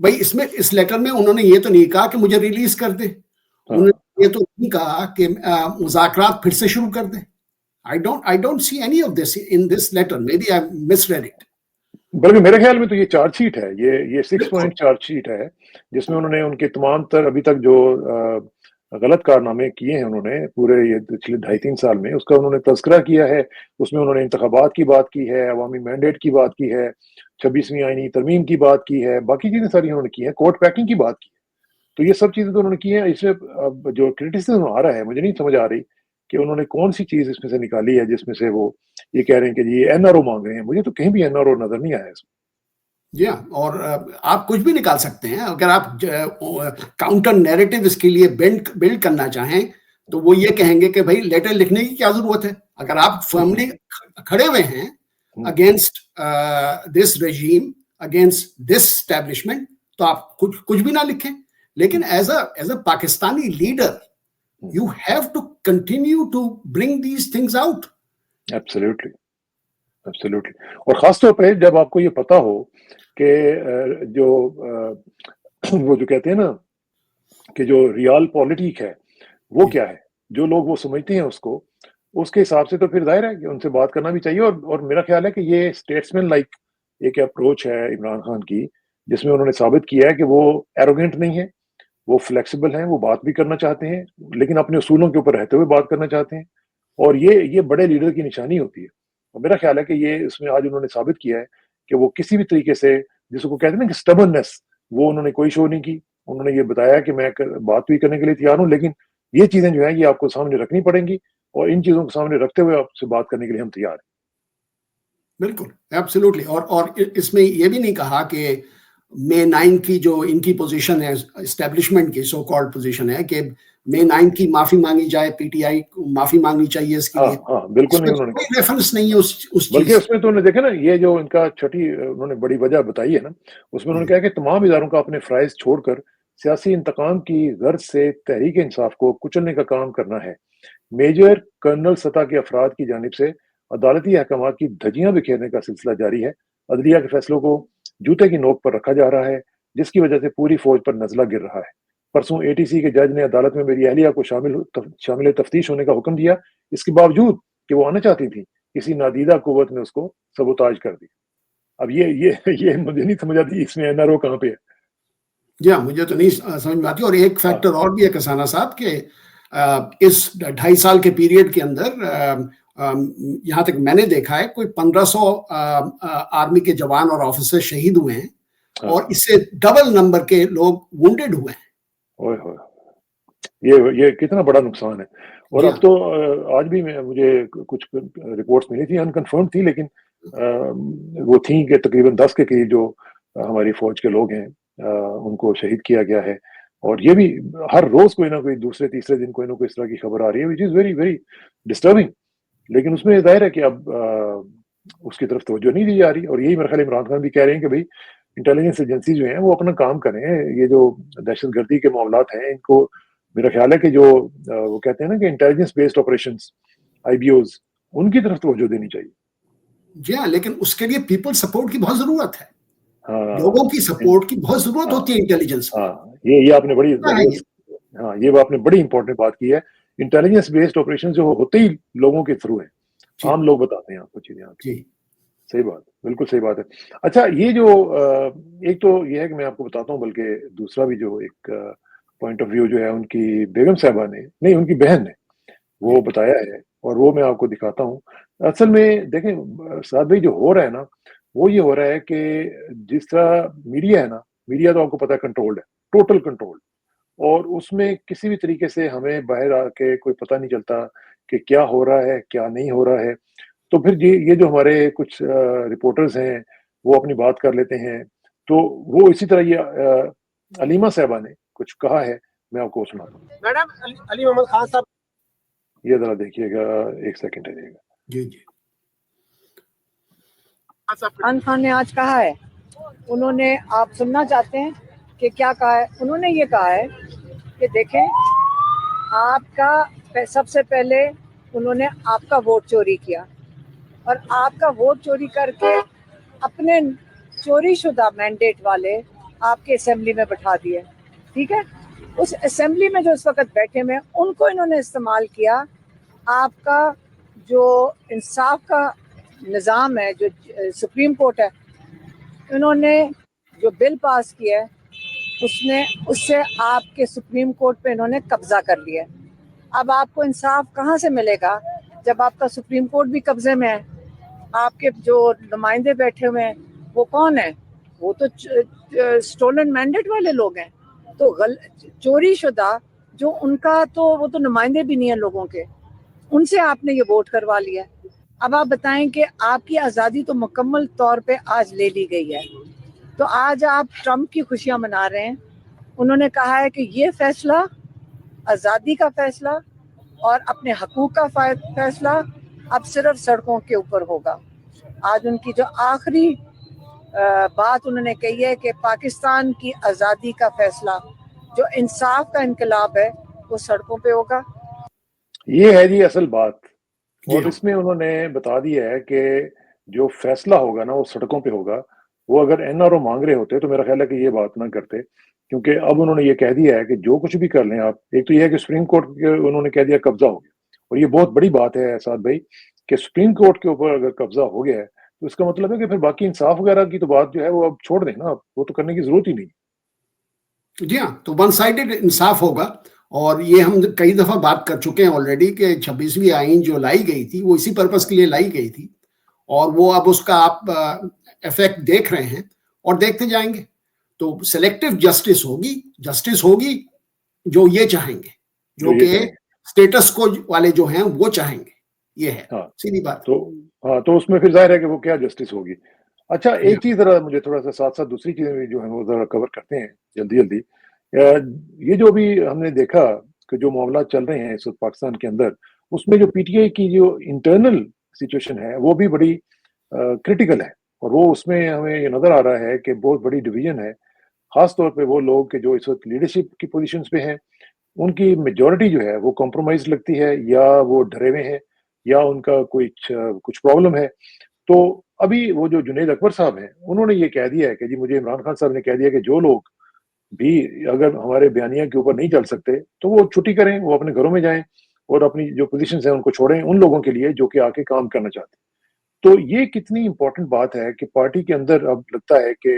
بھائی اس لیٹر میں انہوں نے یہ تو نہیں کہا کہ مجھے ریلیز کر دے, انہوں نے یہ تو نہیں کہا کہ مذاکرات پھر سے شروع کر دیں. I don't see any of this in this letter. Maybe I misread it. بلکہ میرے خیال میں تو یہ چارج شیٹ ہے, یہ 6 پوائنٹ چارج شیٹ ہے, جس میں انہوں نے ان کے تمام تر ابھی تک جو غلط کارنامے کیے ہیں انہوں نے پورے یہ پچھلے 2.5-3 سال میں, اس کا انہوں نے تذکرہ کیا ہے. اس میں انہوں نے انتخابات کی بات کی ہے, عوامی مینڈیٹ کی بات کی ہے, 26ویں آئینی ترمیم کی بات کی ہے, باقی چیزیں ساری انہوں نے کی ہیں, کورٹ پیکنگ کی بات کی ہے. تو یہ سب چیزیں تو انہوں نے کی ہیں. اس میں جو کرٹیسزم آ رہا ہے مجھے نہیں سمجھ آ رہی کہ انہوں نے کون سی چیز اس میں سے نکالی ہے جس میں سے وہ یہ کہہ رہے ہیں کہ جی این آر او مانگ رہے ہیں. مجھے تو کہیں بھی این آر او نظر نہیں آیا اس میں. جی ہاں, اور آپ کچھ بھی نکال سکتے ہیں. اگر آپ کاؤنٹر نیریٹو اس کے لیے بلڈ کرنا چاہیں تو وہ یہ کہیں گے کہ بھائی لیٹر لکھنے کی کیا ضرورت ہے. اگر آپ فرملی کھڑے ہوئے ہیں against this regime, against this establishment, تو آپ کچھ بھی نہ لکھیں. لیکن as a Pakistani leader you have to continue to bring these things out. Absolutely, absolutely. اور خاص طور پہ جب آپ کو یہ پتا ہو کہ جو وہ جو کہتے ہیں نا کہ جو ریال پالیٹک ہے وہ کیا ہے, جو لوگ وہ سمجھتے ہیں اس کے حساب سے تو پھر ظاہر ہے کہ ان سے بات کرنا بھی چاہیے. اور میرا خیال ہے کہ یہ اسٹیٹسمین لائک ایک اپروچ ہے عمران خان کی, جس میں انہوں نے ثابت کیا ہے کہ وہ ایروگینٹ نہیں ہے, وہ فلیکسیبل ہیں, وہ بات بھی کرنا چاہتے ہیں لیکن اپنے اصولوں کے اوپر رہتے ہوئے بات کرنا چاہتے ہیں. اور یہ بڑے لیڈر کی نشانی ہوتی ہے. اور میرا خیال ہے کہ یہ اس میں آج انہوں نے ثابت کیا ہے کہ وہ کسی بھی طریقے سے, جس کو کہتے ہیں نا کہ سٹبرنس, وہ انہوں نے کوئی شو نہیں کی. انہوں نے یہ بتایا کہ میں بات بھی کرنے کے لیے تیار ہوں, لیکن یہ چیزیں جو ہیں یہ آپ کو سامنے رکھنی پڑیں گی, اور ان چیزوں کو سامنے رکھتے ہوئے آپ سے بات کرنے کے لیے ہم تیار ہیں. بالکل, ایبسلیوٹلی. اور اس میں یہ بھی نہیں کہا کہ مئی 9 کی جو ان کی پوزیشن ہے, اسٹیبلشمنٹ کی سو کالڈ پوزیشن ہے, کہ مئی 9 کی معافی مانگی جائے, پی ٹی آئی کو معافی مانگنی چاہیے اس کے لیے. ہاں بالکل اس نہیں میں انہوں نے کوئی ریفرنس نہیں ہے اس بلکہ چیز. اس میں تو انہوں نے دیکھا نا, یہ جو ان کا چھٹی انہوں نے بڑی وجہ بتائی ہے نا, اس میں انہوں نے کہا کہ تمام اداروں کا اپنے فرائض چھوڑ کر سیاسی انتقام کی غرض سے تحریک انصاف کو کچلنے کا کام کرنا ہے. میجر کرنل سطح کے افراد کی جانب سے عدالتی احکامات کی دھجیاں بکھیرنے کا سلسلہ جاری ہے. عدلیہ کے فیصلوں کو جوتے کی نوک پر رکھا جا رہا ہے, جس کی وجہ سے پوری فوج پر نزلہ گر رہا ہے. پرسوں اے ٹی سی کے جج نے عدالت میں میری اہلیہ کو شامل تفتیش ہونے کا حکم دیا, اس کے باوجود کہ وہ آنا چاہتی تھی, کسی نادیدہ قوت نے اس کو سبوتاج کر دی. اب یہ مجھے نہیں سمجھ آتی اس میں این آر او کہاں پہ ہے. جی ہاں, مجھے تو نہیں سمجھ میں آتی. اور ایک فیکٹر اور بھی ہے کسانہ صاحب, کہ اس 2.5 سال کے پیریڈ کے اندر یہاں تک میں نے دیکھا ہے کوئی 1500 آرمی کے جوان اور آفیسر شہید ہوئے ہیں, اور اس سے ڈبل نمبر کے لوگ وونڈڈ ہوئے ہیں. یہ کتنا بڑا نقصان ہے. اور اب تو آج بھی مجھے کچھ رپورٹس ملی تھی, انکنفرم تھی, لیکن وہ تھیں کہ تقریباً 10 کے قریب جو ہماری فوج کے لوگ ہیں ان کو شہید کیا گیا ہے. اور یہ بھی ہر روز کوئی نہ کوئی دوسرے تیسرے دن کوئی نہ کوئی اس طرح کی خبر آ رہی ہے, وچ از ویری ویری ڈسٹربنگ. لیکن اس میں ظاہر ہے کہ اب اس کی طرف توجہ نہیں دی جا رہی. اور یہی میرے خیال عمران خان بھی کہہ رہے ہیں کہ بھائی انٹیلیجنس ایجنسی جو ہیں وہ اپنا کام کریں. یہ جو دہشت گردی کے معاملات ہیں ان کو میرا خیال ہے کہ جو وہ کہتے ہیں نا کہ intelligence based operations, I B Os, ان کی طرف توجہ دینی چاہیے. جی ہاں, لیکن اس کے لیے پیپل سپورٹ کی بہت ضرورت ہے. ہاں, لوگوں کی سپورٹ کی بہت ضرورت ہوتی ہے انٹیلیجنس میں. ہاں, یہ آپ نے بڑی یہ آپ نے بڑی امپورٹنٹ بات کی ہے. انٹیلیجنس بیسڈ آپریشن جو ہوتے ہی لوگوں کے تھرو ہیں, عام لوگ بتاتے ہیں آپ کو چیزیں. جی صحیح بات, بالکل صحیح بات ہے. اچھا, یہ جو ایک تو یہ ہے کہ میں آپ کو بتاتا ہوں, بلکہ دوسرا بھی جو ایک پوائنٹ آف ویو جو ہے ان کی بیگم صاحبہ نے, نہیں ان کی بہن نے وہ بتایا ہے, اور وہ میں آپ کو دکھاتا ہوں. اصل میں دیکھیں سعد بھائی, جو ہو رہا ہے نا وہ یہ ہو رہا ہے کہ جس طرح میڈیا ہے نا, میڈیا تو آپ کو پتہ ہے کنٹرولڈ ہے, ٹوٹل کنٹرول, اور اس میں کسی بھی طریقے سے ہمیں باہر آ کے کوئی پتہ نہیں چلتا کہ کیا ہو رہا ہے کیا نہیں ہو رہا ہے. تو پھر یہ جو ہمارے کچھ رپورٹرز ہیں وہ اپنی بات کر لیتے ہیں, تو وہ اسی طرح یہ علیمہ صاحبہ نے کچھ کہا ہے, میں آپ کو سناتا ہوں. میڈم علی محمد خان صاحب, یہ ذرا دیکھیے گا, ایک سیکنڈ رہیے گا. جی جی. عمران خان نے آج کہا ہے, انہوں نے, آپ سننا چاہتے ہیں کہ کیا کہا ہے؟ انہوں نے یہ کہا ہے کہ دیکھیں آپ کا سب سے پہلے انہوں نے آپ کا ووٹ چوری کیا, اور آپ کا ووٹ چوری کر کے اپنے چوری شدہ مینڈیٹ والے آپ کے اسمبلی میں بٹھا دیے, ٹھیک ہے. اس اسمبلی میں جو اس وقت بیٹھے ہوئے ہیں ان کو انہوں نے استعمال کیا. آپ کا جو انصاف کا نظام ہے, جو سپریم کورٹ ہے, انہوں نے جو بل پاس کیا ہے اس سے آپ کے سپریم کورٹ پہ انہوں نے قبضہ کر لیا. اب آپ کو انصاف کہاں سے ملے گا جب آپ کا سپریم کورٹ بھی قبضے میں ہے؟ آپ کے جو نمائندے بیٹھے ہوئے ہیں وہ کون ہیں؟ وہ تو اسٹولن مینڈیٹ والے لوگ ہیں. تو چوری شدہ جو ان کا تو وہ تو نمائندے بھی نہیں ہیں لوگوں کے, ان سے آپ نے یہ ووٹ کروا لیا. اب آپ بتائیں کہ آپ کی آزادی تو مکمل طور پہ آج لے لی گئی ہے, تو آج آپ ٹرمپ کی خوشیاں منا رہے ہیں. انہوں نے کہا ہے کہ یہ فیصلہ, آزادی کا فیصلہ اور اپنے حقوق کا فیصلہ اب صرف سڑکوں کے اوپر ہوگا. آج ان کی جو آخری بات انہوں نے کہی ہے کہ پاکستان کی آزادی کا فیصلہ, جو انصاف کا انقلاب ہے, وہ سڑکوں پہ ہوگا. یہ ہے جی اصل بات. جی اور اس میں انہوں نے بتا دیا ہے کہ جو فیصلہ ہوگا نا وہ سڑکوں پہ ہوگا. وہ اگر این آر او مانگ رہے ہوتے تو میرا خیال ہے کہ یہ بات نہ کرتے, کیونکہ اب انہوں نے یہ کہہ دیا ہے کہ جو کچھ بھی کر لیں آپ. ایک تو یہ ہے کہ سپریم کورٹ انہوں نے کہہ دیا قبضہ ہو گیا, اور یہ بہت بڑی بات ہے سعد بھائی کہ سپریم کورٹ کے اوپر اگر قبضہ ہو گیا ہے تو اس کا مطلب ہے کہ پھر باقی انصاف وغیرہ کی تو بات جو ہے وہ اب چھوڑ دیں نا, وہ تو کرنے کی ضرورت ہی نہیں. جی ہاں, تو ون سائیڈڈ انصاف ہوگا. اور یہ ہم کئی دفعہ بات کر چکے ہیں آلریڈی کہ 26ویں آئین جو لائی گئی تھی وہ اسی پرپس کے لیے لائی گئی تھی, اور وہ اب اس کا آپ افیکٹ دیکھ رہے ہیں اور دیکھتے جائیں گے. تو سلیکٹو جسٹس ہوگی جو یہ چاہیں گے, جو کہ اسٹیٹس کو والے جو ہیں وہ چاہیں گے. یہ ہے سیدھی بات. تو اس میں پھر ظاہر ہے کہ وہ کیا جسٹس ہوگی. اچھا, ایک چیز ذرا مجھے تھوڑا سا ساتھ ساتھ دوسری چیزیں بھی جو ہیں وہ ذرا کور کرتے ہیں جلدی. یہ جو بھی ہم نے دیکھا کہ جو معاملات چل رہے ہیں اس وقت پاکستان کے اندر, اس میں جو پی ٹی آئی کی جو انٹرنل سچویشن ہے وہ بھی بڑی کرٹیکل ہے, اور وہ اس میں ہمیں یہ نظر آ رہا ہے کہ بہت بڑی ڈویژن ہے. خاص طور پہ وہ لوگ کہ جو اس وقت لیڈرشپ کی پوزیشنز پہ ہیں, ان کی میجورٹی جو ہے وہ کمپرومائز لگتی ہے, یا وہ ڈرے ہوئے ہیں, یا ان کا کچھ پرابلم ہے. تو ابھی وہ جو جنید اکبر صاحب ہیں انہوں نے یہ کہہ دیا ہے کہ جی مجھے عمران خان صاحب نے کہہ دیا کہ جو لوگ بھی اگر ہمارے بیانیہ کے اوپر نہیں چل سکتے تو وہ چھٹی کریں, وہ اپنے گھروں میں جائیں اور اپنی جو پوزیشنز ہیں ان کو چھوڑیں ان لوگوں کے لیے جو کہ آ کے کام کرنا چاہتے ہیں. تو یہ کتنی امپورٹنٹ بات ہے کہ پارٹی کے اندر اب لگتا ہے کہ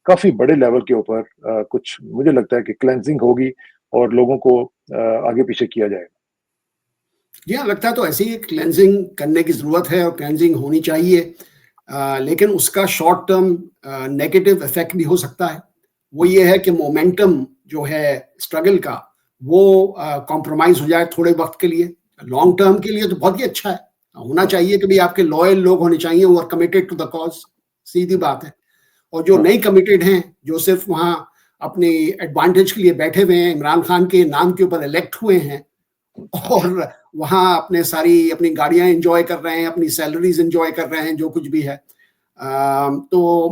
کافی بڑے لیول کے اوپر کچھ مجھے لگتا ہے کہ کلینزنگ ہوگی اور لوگوں کو آگے پیچھے کیا جائے گا. جی ہاں, لگتا ہے تو ایسی ہی کلینزنگ کرنے کی ضرورت ہے اور کلینزنگ ہونی چاہیے, لیکن اس کا شارٹ ٹرم نیگیٹو افیکٹ بھی ہو سکتا ہے. وہ یہ ہے کہ مومنٹم جو ہے اسٹرگل کا وہ کمپرومائز ہو جائے تھوڑے وقت کے لیے. لانگ ٹرم کے لیے تو بہت ہی اچھا ہے, ہونا چاہیے کہ بھی آپ کے لوئل لوگ ہونے چاہیے, وہ are committed to the cause, سیدھی بات ہے. اور جو نہیں کمیٹیڈ ہیں, جو صرف وہاں اپنی ایڈوانٹیج کے لیے بیٹھے ہوئے ہیں, عمران خان کے نام کے اوپر الیکٹ ہوئے ہیں اور وہاں اپنی گاڑیاں انجوائے کر رہے ہیں, اپنی سیلریز انجوائے کر رہے ہیں, جو کچھ بھی ہے, تو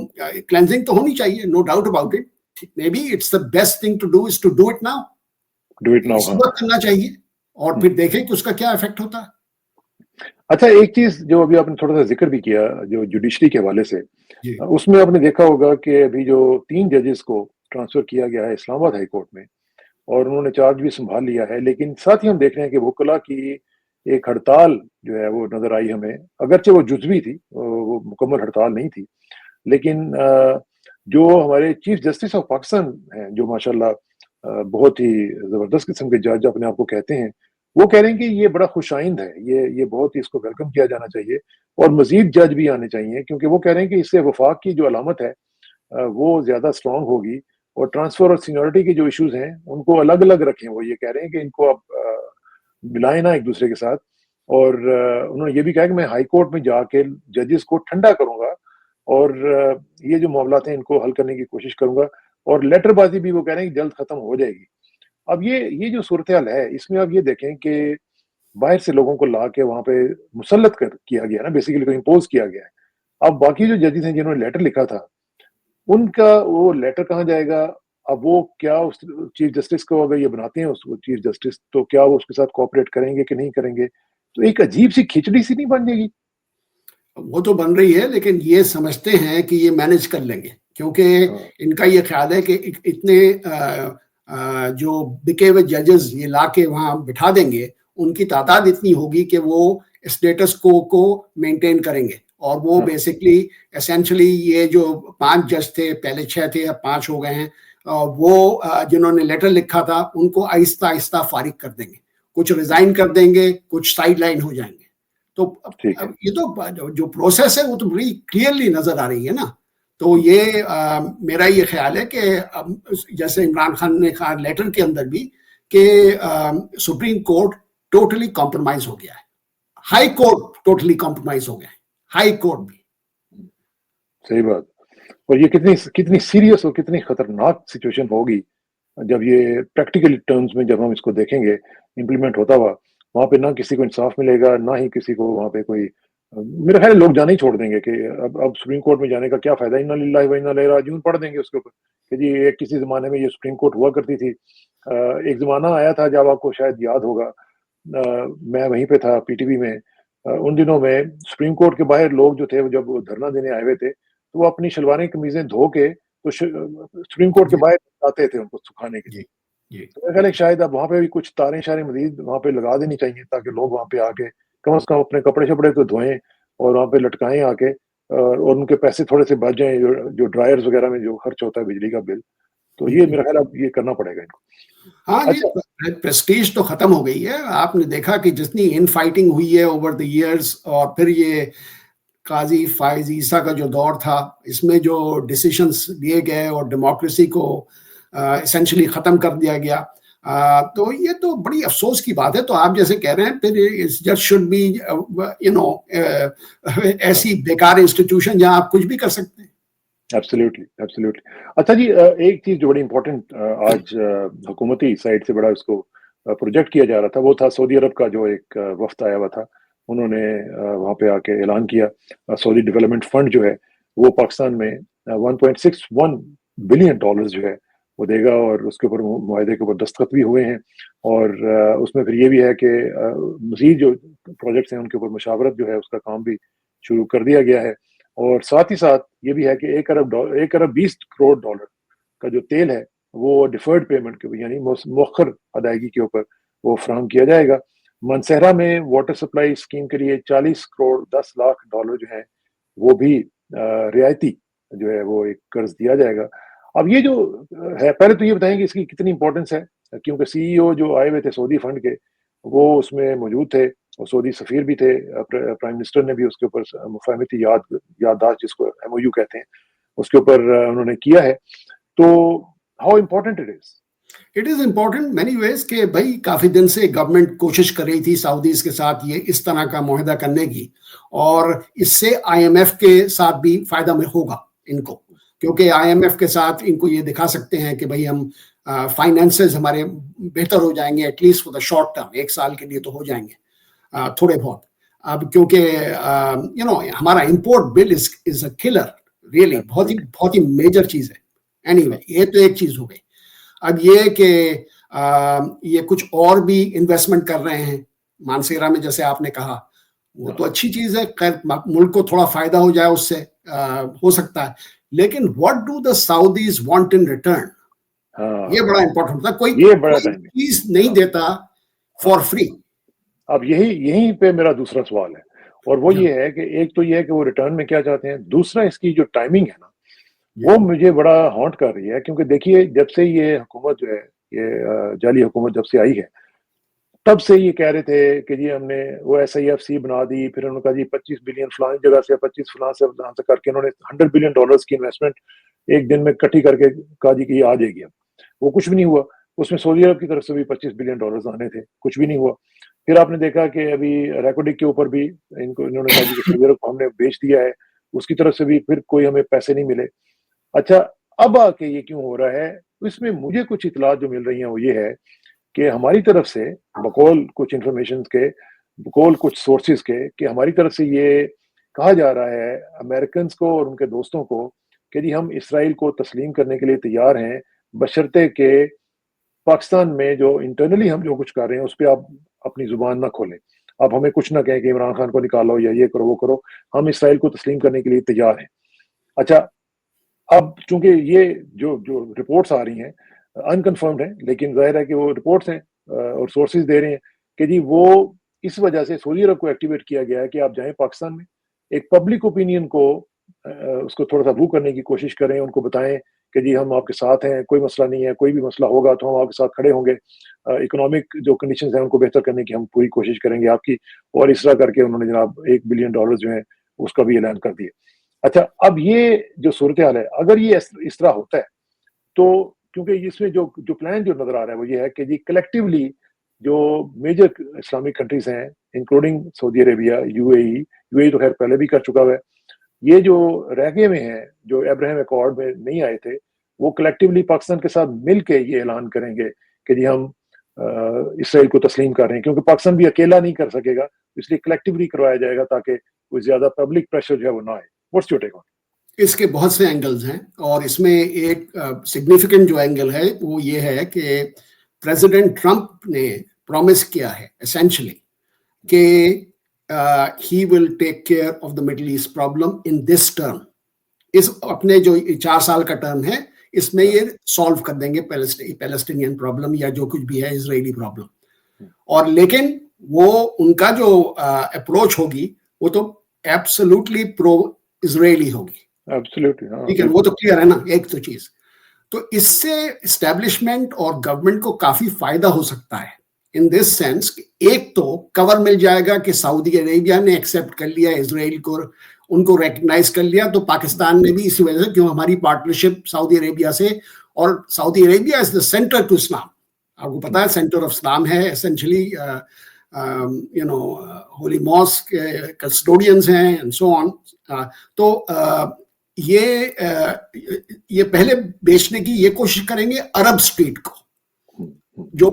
کلینزنگ تو ہونی چاہیے, no doubt about it. Maybe it's the best thing to do is to do it now. اسی وقت کرنا چاہیے اور پھر دیکھیں کہ اس کا کیا افیکٹ ہوتا ہے. اچھا, ایک چیز جو ابھی آپ نے تھوڑا سا ذکر بھی کیا جو جوڈیشری کے حوالے سے, جی اس میں آپ نے دیکھا ہوگا کہ ابھی جو 3 ججز کو ٹرانسفر کیا گیا ہے اسلام آباد ہائی کورٹ میں, اور انہوں نے چارج بھی سنبھال لیا ہے, لیکن ساتھ ہی ہم دیکھ رہے ہیں کہ وکلا کی ایک ہڑتال جو ہے وہ نظر آئی ہمیں. اگرچہ وہ جزوی تھی, وہ مکمل ہڑتال نہیں تھی, لیکن جو ہمارے چیف جسٹس آف پاکستان ہیں جو ماشاءاللہ بہت ہی زبردست قسم کے جج اپنے آپ کو کہتے ہیں, وہ کہہ رہے ہیں کہ یہ بڑا خوش آئند ہے, یہ بہت ہی اس کو ویلکم کیا جانا چاہیے اور مزید جج بھی آنے چاہیے, کیونکہ وہ کہہ رہے ہیں کہ اس سے وفاق کی جو علامت ہے وہ زیادہ اسٹرانگ ہوگی, اور ٹرانسفر اور سینیورٹی کے جو ایشوز ہیں ان کو الگ الگ رکھیں. وہ یہ کہہ رہے ہیں کہ ان کو اب ملائیں نہ ایک دوسرے کے ساتھ, اور انہوں نے یہ بھی کہا کہ میں ہائی کورٹ میں جا کے ججز کو ٹھنڈا کروں گا اور یہ جو معاملات ہیں ان کو حل کرنے کی کوشش کروں گا, اور لیٹر بازی بھی وہ کہہ رہے ہیں کہ جلد ختم ہو جائے گی. اب یہ جو صورتحال ہے اس میں آپ یہ دیکھیں کہ باہر سے لوگوں کو لا کے وہاں پہ مسلط کیا گیا نا, بیسیکلی کو امپوز کیا گیا ہے. اب باقی جو ججز ہیں جنہوں نے لیٹر لکھا تھا ان کا وہ لیٹر کہاں جائے گا؟ اب وہ کیا اس چیف جسٹس کو اگر یہ بناتے ہیں اس چیف جسٹس, تو کیا وہ اس کے ساتھ کوآپریٹ کریں گے کہ نہیں کریں گے؟ تو ایک عجیب سی کھچڑی نہیں بن جائے گی؟ وہ تو بن رہی ہے, لیکن یہ سمجھتے ہیں کہ یہ مینج کر لیں گے, کیونکہ ان کا یہ خیال ہے کہ اتنے جو بکے ہوئے ججز یہ لا کے وہاں بٹھا دیں گے، ان کی تعداد اتنی ہوگی کہ وہ اسٹیٹس کو مینٹین کریں گے، اور وہ بیسکلی اسینشلی یہ جو 5 جج تھے، پہلے 6 تھے اب 5 ہو گئے ہیں، وہ جنہوں نے لیٹر لکھا تھا ان کو آہستہ آہستہ فارغ کر دیں گے، کچھ ریزائن کر دیں گے، کچھ سائڈ لائن ہو جائیں گے. تو یہ تو جو پروسیس ہے وہ تو بڑی کلیئرلی نظر آ رہی ہے نا. تو یہ میرا یہ خیال ہے کہ جیسے عمران خان نے کہا لیٹر کے اندر بھی کہ سپریم کورٹ ٹوٹلی کمپرومائز ہو گیا ہے، ہائی کورٹ ٹوٹلی کمپرومائز ہو گیا ہے، ہائی کورٹ بھی. صحیح بات. اور یہ کتنی سیریس اور کتنی خطرناک سچویشن ہوگی جب یہ پریکٹیکل ٹرمز میں جب ہم اس کو دیکھیں گے امپلیمنٹ ہوتا ہوا. وہاں پہ نہ کسی کو انصاف ملے گا، نہ ہی کسی کو وہاں پہ کوئی، میرا خیال لوگ جانا ہی چھوڑ دیں گے کہ اب سپریم کورٹ میں جانے کا کیا فائدہ. انا للہ و انا الیہ راجعون پڑھ دیں گے اس کے اوپر کہ جی ایک کسی زمانے میں یہ سپریم کورٹ ہوا کرتی تھی. ایک زمانہ آیا تھا جب آپ کو شاید یاد ہوگا، میں وہیں پہ تھا پی ٹی وی میں، ان دنوں میں سپریم کورٹ کے باہر لوگ جو تھے جب وہ دھرنا دینے آئے ہوئے تھے تو وہ اپنی شلواریں قمیضیں دھو کے تو سپریم کورٹ کے باہر آتے تھے ان کو سکھانے کے لیے. تو میرا خیال ہے شاید اب وہاں پہ بھی کچھ تاریں شاریں مزید وہاں پہ لگا دینی چاہیے تاکہ لوگ وہاں پہ آ کے کم از کم اپنے کپڑے شپڑے تو دھوئیں اور وہاں پہ لٹکائیں آ کے، اور ان کے پیسے تھوڑے سے بچ جائیں جو ڈرائرز وغیرہ میں جو خرچ ہوتا ہے بجلی کا بل. تو یہ میرا خیال اب یہ کرنا پڑے گا ان کو. ہاں جی، پریسٹیج تو ختم ہو گئی ہے. آپ نے دیکھا کہ جتنی ان فائٹنگ ہوئی ہے اوور دی ایئرز، اور پھر یہ قاضی فائز عیسیٰ کا جو دور تھا، اس میں جو ڈیسیشنز لیے گئے اور ڈیموکریسی کو اسینشلی ختم کر دیا گیا. تو یہ تو بڑی افسوس کی بات ہے. تو آپ جیسے کہہ رہے ہیں پھر جسٹ شوڈ بی ایسی بیکار انسٹیٹیوشن جہاں آپ کچھ بھی کر سکتے ہیں. ایبسلیوٹلی. اچھا جی، ایک چیز جو بڑی امپورٹنٹ آج حکومتی سائڈ سے بڑا اس کو پروجیکٹ کیا جا رہا تھا، وہ تھا سعودی عرب کا جو ایک وفد آیا ہوا تھا. انہوں نے وہاں پہ آ کے اعلان کیا سعودی ڈیولپمنٹ فنڈ جو ہے وہ پاکستان میں $1.61 بلین جو ہے وہ دے گا، اور اس کے اوپر معاہدے کے اوپر دستخط بھی ہوئے ہیں. اور اس میں پھر یہ بھی ہے کہ مزید جو پروجیکٹس ہیں ان کے اوپر مشاورت جو ہے اس کا کام بھی شروع کر دیا گیا ہے. اور ساتھ ہی ساتھ یہ بھی ہے کہ 1 ارب 20 کروڑ ڈالر کا جو تیل ہے وہ ڈیفرڈ پیمنٹ کے یعنی مؤخر ادائیگی کے اوپر وہ فراہم کیا جائے گا. منصہرہ میں واٹر سپلائی اسکیم کے لیے 40 کروڑ 10 لاکھ ڈالر جو ہیں وہ بھی رعایتی جو ہے وہ ایک قرض دیا جائے گا. اب یہ جو ہے، پہلے تو یہ بتائیں کہ اس کی کتنی امپورٹنس ہے، کیونکہ سی ای او جو آئے ہوئے تھے سعودی فنڈ کے وہ اس میں موجود تھے، اور سعودی سفیر بھی تھے. پرائم منسٹر نے بھی اس کے اوپر مفاہمتی یادداشت جس کو ایم او یو کہتے ہیں اس کے اوپر انہوں نے کیا ہے. تو how important it is important many ways کہ بھائی کافی دن سے گورنمنٹ کوشش کر رہی تھی سعودیز کے ساتھ یہ اس طرح کا معاہدہ کرنے کی، اور اس سے آئی ایم ایف کے ساتھ بھی فائدہ میں ہوگا ان کو، کیونکہ آئی ایم ایف کے ساتھ ان کو یہ دکھا سکتے ہیں کہ بھائی ہم فائنینسز ہمارے بہتر ہو جائیں گے، at least for the short term, 1 سال کے لیے تو ہو جائیں گے تھوڑے بہت. اب کیونکہ ہمارا امپورٹ بل از اے کلر، ریئلی بہت ہی میجر چیز ہے. اینی وے یہ تو ایک چیز ہو گئی. اب یہ کہ یہ کچھ اور بھی انویسٹمنٹ کر رہے ہیں مانسہرہ میں، جیسے آپ نے کہا، وہ تو اچھی چیز ہے، خیر ملک کو تھوڑا فائدہ ہو جائے اس سے ہو سکتا ہے. لیکن what do the Saudis want in return, یہ بڑا امپورٹنٹ تھا. کوئی چیز نہیں دیتا فار فری. اب یہیں پہ میرا دوسرا سوال ہے، اور وہ یہ ہے کہ ایک تو یہ ہے کہ وہ ریٹرن میں کیا چاہتے ہیں، دوسرا اس کی جو ٹائمنگ ہے نا وہ مجھے بڑا ہانٹ کر رہی ہے. کیونکہ دیکھیے جب سے یہ حکومت جو ہے، یہ جعلی حکومت جب سے آئی ہے، تب سے یہ کہہ رہے تھے کہ جی ہم نے وہ ایس آئی ایف سی بنا دی، پھر انہوں نے کہا جی 25 بلین فلان جگہ سے، 25 فلان سے کر کے انہوں نے $100 بلین کی انویسٹمنٹ ایک دن میں کٹھی کر کے کہا جی کہ یہ آ جائے گی. وہ کچھ بھی نہیں ہوا. اس میں سعودی عرب کی طرف سے بھی $25 بلین آنے تھے، کچھ بھی نہیں ہوا. پھر آپ نے دیکھا کہ ابھی ریکوڈک کے اوپر بھی انہوں نے کہا جی کہ سعودی عرب کو ہم نے بیچ دیا ہے، اس کی طرف سے بھی پھر کوئی ہمیں پیسے نہیں ملے. اچھا اب آ کے یہ کیوں ہو رہا ہے؟ اس میں مجھے کچھ اطلاعات جو مل رہی ہیں وہ یہ ہے کہ ہماری طرف سے بقول کچھ انفارمیشن کے، بقول کچھ سورسز کے، کہ ہماری طرف سے یہ کہا جا رہا ہے امریکنز کو اور ان کے دوستوں کو کہ جی ہم اسرائیل کو تسلیم کرنے کے لیے تیار ہیں، بشرطے کہ پاکستان میں جو انٹرنلی ہم جو کچھ کر رہے ہیں اس پہ آپ اپنی زبان نہ کھولیں، آپ ہمیں کچھ نہ کہیں کہ عمران خان کو نکالو یا یہ کرو وہ کرو، ہم اسرائیل کو تسلیم کرنے کے لیے تیار ہیں. اچھا اب چونکہ یہ جو رپورٹس آ رہی ہیں انکنفرمڈ ہیں، لیکن ظاہر ہے کہ وہ رپورٹس ہیں اور سورسز دے رہے ہیں کہ جی وہ اس وجہ سے سعودی عرب کو ایکٹیویٹ کیا گیا ہے کہ آپ جائیں پاکستان میں، ایک پبلک اوپینین کو اس کو تھوڑا سا بو کرنے کی کوشش کریں، ان کو بتائیں کہ جی ہم آپ کے ساتھ ہیں، کوئی مسئلہ نہیں ہے، کوئی بھی مسئلہ ہوگا تو ہم آپ کے ساتھ کھڑے ہوں گے، اکنامک جو کنڈیشنز ہیں ان کو بہتر کرنے کی ہم پوری کوشش کریں گے آپ کی، اور اس طرح کر کے انہوں نے جناب $1 بلین جو ہیں اس کا بھی اعلان کر دیا۔ اچھا، اب یہ جو صورتحال ہے اگر یہ اس طرح ہوتا ہے تو کیونکہ اس میں جو پلان جو نظر آ رہا ہے وہ یہ ہے کہ جی کلیکٹیولی جو میجر اسلامک کنٹریز ہیں انکلوڈنگ سعودی عربیہ، یو اے ای تو خیر پہلے بھی کر چکا ہوا ہے، یہ جو رہ گئے ہوئے ہیں جو ابراہیم ایکارڈ میں نہیں آئے تھے، وہ کلیکٹیولی پاکستان کے ساتھ مل کے یہ اعلان کریں گے کہ جی ہم اسرائیل کو تسلیم کر رہے ہیں، کیونکہ پاکستان بھی اکیلا نہیں کر سکے گا، اس لیے کلیکٹیولی کروایا جائے گا تاکہ کوئی زیادہ پبلک پریشر جو ہے وہ نہ آئے۔ واٹس یور ٹیک آن؟ اس کے بہت سے اینگلز ہیں، اور اس میں ایک سگنیفیکنٹ جو اینگل ہے وہ یہ ہے کہ پریزیڈنٹ ٹرمپ نے پرومس کیا ہے اسینشلی کہ he will take care of the Middle East problem in this term, اس اپنے جو 4 سال کا ٹرم ہے اس میں یہ سالو کر دیں گے پیلسٹینین پرابلم یا جو کچھ بھی ہے اسرائیلی پرابلم، اور لیکن وہ ان کا جو اپروچ ہوگی وہ تو ایبسولوٹلی پرو اسرائیلی ہوگی، ٹھیک ہے، وہ تو کلیئر ہے نا ایک تو چیز۔ تو اس سے اسٹیبلشمنٹ اور گورنمنٹ کو کافی فائدہ ہو سکتا ہے ان دس سینس، ایک تو کور مل جائے گا کہ سعودی عربیہ نے ایکسیپٹ کر لیا اسرائیل کو، ان کو ریکگنائز کر لیا، تو پاکستان نے بھی اسی وجہ سے کیوں ہماری پارٹنرشپ سعودی عربیہ سے، اور سعودی عربیہ از دا سینٹر ٹو اسلام، آپ کو پتا ہے سینٹر آف اسلام ہے اسینشلی، ہولی ماسک کسٹوڈینز ہیں اینڈ سو آن۔ تو یہ پہلے بیچنے کی یہ کوشش کریں گے عرب اسٹریٹ کو، جو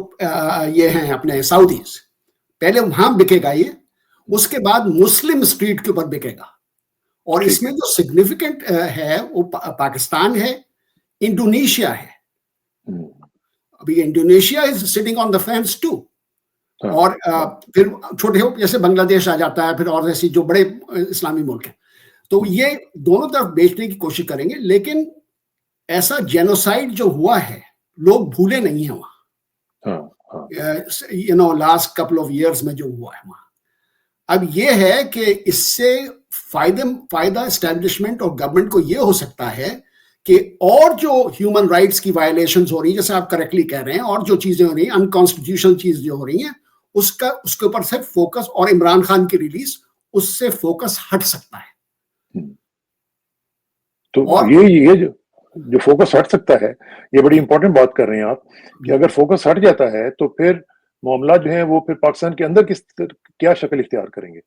یہ ہیں اپنے سعودیز، پہلے وہاں بکے گا یہ، اس کے بعد مسلم اسٹریٹ کے اوپر بکے گا، اور اس میں جو سگنیفیکنٹ ہے وہ پاکستان ہے، انڈونیشیا ہے، ابھی Indonesia is sitting on the fence too, اور پھر چھوٹے جیسے بنگلہ دیش آ جاتا ہے، پھر اور ایسی جو بڑے اسلامی ملک ہیں، تو یہ دونوں طرف بیچنے کی کوشش کریں گے، لیکن ایسا جینوسائڈ جو ہوا ہے لوگ بھولے نہیں ہیں وہاں، لاسٹ کپل آف ایئرس میں جو ہوا ہے وہاں۔ اب یہ ہے کہ اس سے فائدہ اسٹیبلشمنٹ اور گورنمنٹ کو یہ ہو سکتا ہے کہ اور جو ہیومن رائٹس کی وائلیشنز ہو رہی ہیں، جیسے آپ کریکٹلی کہہ رہے ہیں، اور جو چیزیں ہو رہی ہیں انکانسٹیٹیوشنل چیز جو ہو رہی ہیں، اس کے اوپر سے فوکس، اور عمران خان کی ریلیز، اس سے فوکس ہٹ سکتا ہے۔ تو یہ جو فوکس ہٹ سکتا ہے، یہ بڑی امپورٹنٹ بات کر رہے ہیں آپ، کہ اگر فوکس ہٹ جاتا ہے تو پھر معاملات جو ہیں وہ پھر پاکستان کے اندر کیا شکل اختیار کریں گے؟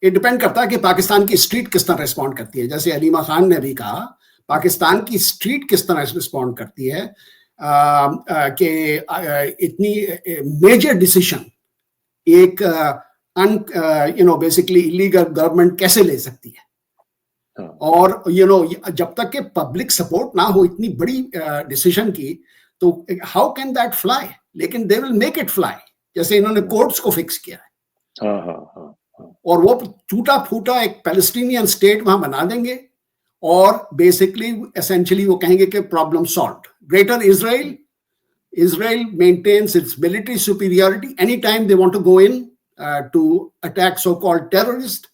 یہ ڈیپینڈ کرتا ہے کہ پاکستان کی اسٹریٹ کس طرح ریسپونڈ کرتی ہے، جیسے علیمہ خان نے بھی کہا پاکستان کی اسٹریٹ کس طرح ریسپونڈ کرتی ہے، کہ اتنی میجر ڈیسیشن ایک بیسکلی ایلیگل گورنمنٹ کیسے لے سکتی ہے، اور جب تک کہ پبلک سپورٹ نہ ہو اتنی بڑی ڈیسیشن کی، تو ہاؤ کین دیٹ فلائی، لیکن دے ول میک اٹ فلائی، جیسے انہوں نے کورٹس کو فکس کیا ہے، اور وہ ٹوٹا پھوٹا ایک پیلسٹینین اسٹیٹ وہاں بنا دیں گے، اور بیسکلی اسینشلی وہ کہیں گے کہ problem solved, greater Israel maintains its military superiority anytime they want to go in to attack so-called terrorists,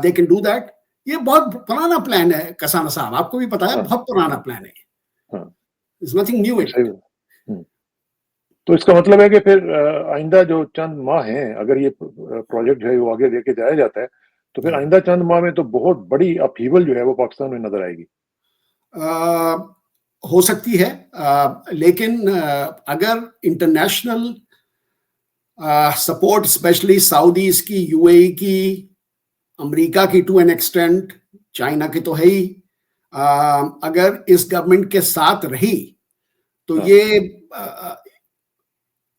they can do that۔ یہ بہت پرانا پلان ہے کسانہ صاحب، آپ کو بھی پتا ہے، بہت پرانا پلان ہے، it's nothing new in it۔ تو اس کا مطلب ہے کہ پھر آئندہ جو چند ماہ ہیں، اگر یہ پروجیکٹ جو ہے وہ آگے لے کے جایا جاتا ہے، تو پھر آئندہ چند ماہ میں تو بہت بڑی اپہیول جو ہے وہ پاکستان میں نظر آئے گی۔ ہو سکتی ہے، لیکن اگر انٹرنیشنل سپورٹ اسپیشلی سعودیز کی، یو اے ای کی، امریکہ کی ٹو این ایکسٹینٹ، چائنا کی تو ہے ہی، اگر اس گورنمنٹ کے ساتھ رہی تو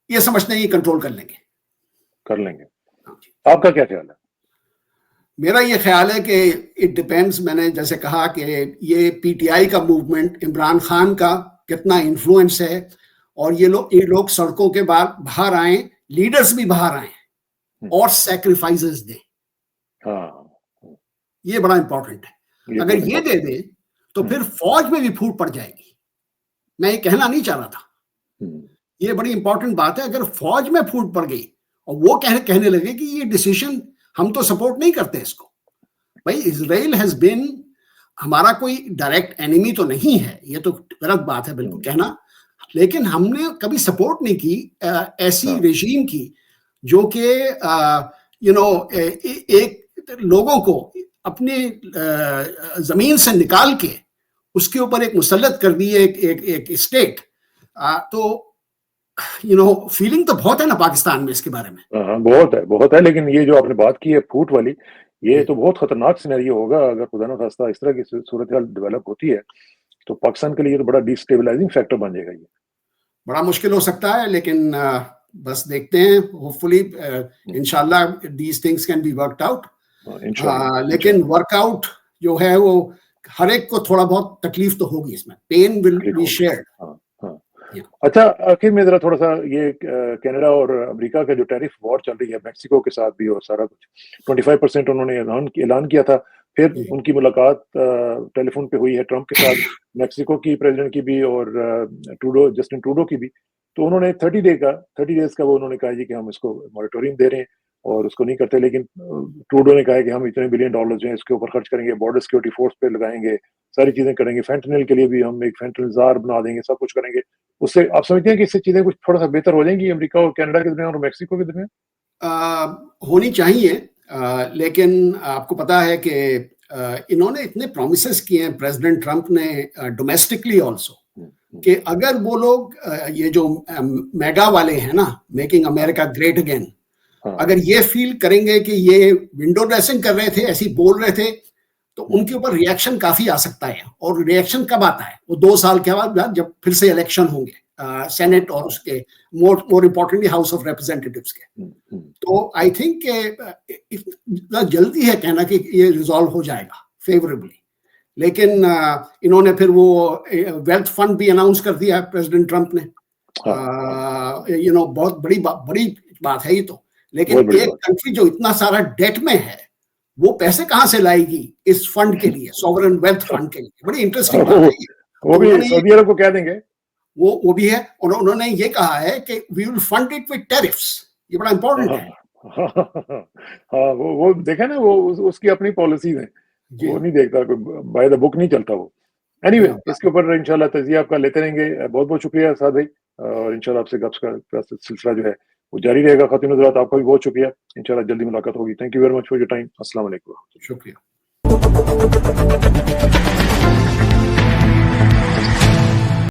یہ سمجھتے ہیں یہ کنٹرول کر لیں گے۔ آپ کا کیا خیال ہے؟ میرا یہ خیال ہے کہ اٹ ڈیپینڈز، میں نے جیسے کہا کہ یہ پی ٹی آئی کا موومنٹ، عمران خان کا کتنا انفلوئنس ہے، اور یہ لوگ سڑکوں کے باہر آئیں، لیڈرز بھی باہر آئیں اور سیکریفائسز دیں، یہ بڑا امپورٹنٹ ہے۔ اگر یہ دے دیں تو پھر فوج میں بھی پھوٹ پڑ جائے گی. میں یہ کہنا نہیں چاہ رہا تھا, یہ بڑی امپورٹنٹ بات ہے. اگر فوج میں پھوٹ پڑ گئی اور وہ کہنے لگے کہ یہ ڈیسیشن ہم تو سپورٹ نہیں کرتے اس کو. بھائی اسرائیل ہیز بین, ہمارا کوئی ڈائریکٹ اینیمی تو نہیں ہے, یہ تو غلط بات ہے بالکل کہنا, لیکن ہم نے کبھی سپورٹ نہیں کی ایسی ریژیم کی جو کہ ایک لوگوں کو اپنے زمین سے نکال کے اس کے اوپر ایک مسلط کر دی ایک اسٹیٹ. تو فیلنگ تو بہت ہے نا پاکستان میں اس کے بارے میں. ہاں بہت ہے, لیکن یہ جو آپ نے بات کی ہے پھوٹ والی, یہ تو بہت خطرناک سینیریو ہوگا اگر خدا نخواستہ اس طرح کی صورتحال ڈیولپ ہوتی ہے تو پاکستان کے لیے تو بڑا ڈیسٹیبلائزنگ فیکٹر بن جائے گا. یہ بڑا مشکل ہو سکتا ہے, لیکن بس دیکھتے ہیں, ہوپ فلی انشاءاللہ these things can be worked out. لیکن ورک آؤٹ جو ہے وہ ہر ایک کو تھوڑا بہت تکلیف تو ہوگی, اس میں پین ول بی شیئرڈ. اچھا, آخر میں ذرا تھوڑا سا یہ کینیڈا اور امریکہ کا جو ٹیرف وار چل رہی ہے میکسیکو کے ساتھ بھی اور سارا کچھ 25% انہوں نے اعلان کیا تھا, پھر ان کی ملاقات ٹیلی فون پہ ہوئی ہے ٹرمپ کے ساتھ, میکسیکو کی پریزیڈنٹ کی بھی اور جسٹن ٹروڈو کی بھی. تو انہوں نے 30 ڈیز کا وہ انہوں نے کہا جی کہ ہم اس کو موریٹوریم دے رہے ہیں اور اس کو نہیں کرتے, لیکن ٹروڈو نے کہا کہ ہم اتنے $1 بلین جو ہیں اس کے اوپر خرچ کریں گے, بارڈر سیکورٹی فورس پہ لگائیں گے, ساری چیزیں کریں گے, فینٹنل کے لیے بھی ہم ایک فینٹنل زار بنا دیں گے, سب کچھ کریں گے. اس سے آپ سمجھتے ہیں کہ اس سے چیزیں کچھ تھوڑا سا بہتر ہو جائیں گی امریکہ اور کینیڈا کے درمیان اور میکسیکو کے درمیان؟ ہونی چاہیے, لیکن آپ کو پتا ہے کہ انہوں نے اتنے پرومسز کیے ہیں پریزیڈنٹ ٹرمپ نے ڈومیسٹکلی آلسو, کہ اگر وہ لوگ یہ جو میگا والے ہیں نا, میکنگ امریکہ گریٹ اگین, اگر یہ فیل کریں گے کہ یہ ونڈو ڈریسنگ کر رہے تھے, ایسی بول رہے تھے, تو ان کے اوپر ریئیکشن کافی آ سکتا ہے. اور ریئیکشن کب آتا ہے؟ وہ 2 سال کے بعد جب پھر سے الیکشن ہوں گے سینٹ اور اس کے مور امپورٹنٹلی ہاؤس آف ریپرزینٹیٹیوز کے. تو آئی تھنک کہ جلدی ہے کہنا کہ یہ ریزالو ہو جائے گا فیوریبلی, لیکن انہوں نے پھر وہ ویلتھ فنڈ بھی اناؤنس کر دیا پریزیڈنٹ ٹرمپ نے. بہت بڑی بات ہے یہ تو, لیکن ایک کنٹری جو اتنا سارا ڈیٹ میں ہے وہ پیسے کہاں سے لائے گی اس فنڈ کے لیے, سوورن ویلتھ فنڈ کے لیے؟ بڑی انٹرسٹنگ بات ہے. وہ بھی سعودی عرب کو کہہ دیں گے, وہ بھی ہے, اور انہوں نے یہ کہا ہے کہ وی ول فنڈ اٹ وتھ ٹیرفس. یہ بڑا امپورٹنٹ ہے. ہاں وہ دیکھیں نا, وہ اس کی اپنی پالیسیز ہیں, وہ نہیں دیکھتا, بائی دا بک نہیں چلتا وہ. اینی وے, اس کے اوپر انشاءاللہ تجزیہ آپ کا لیتے رہیں گے. بہت بہت شکریہ سعد بھائی, اور انشاءاللہ آپ سے گپ کا سلسلہ جو ہے وہ جاری رہے گا. خاتون حضرات آپ کا بھی بہت شکریہ, انشاءاللہ جلدی ملاقات ہوگی. Thank you very much for your time. السلام علیکم. شکریہ.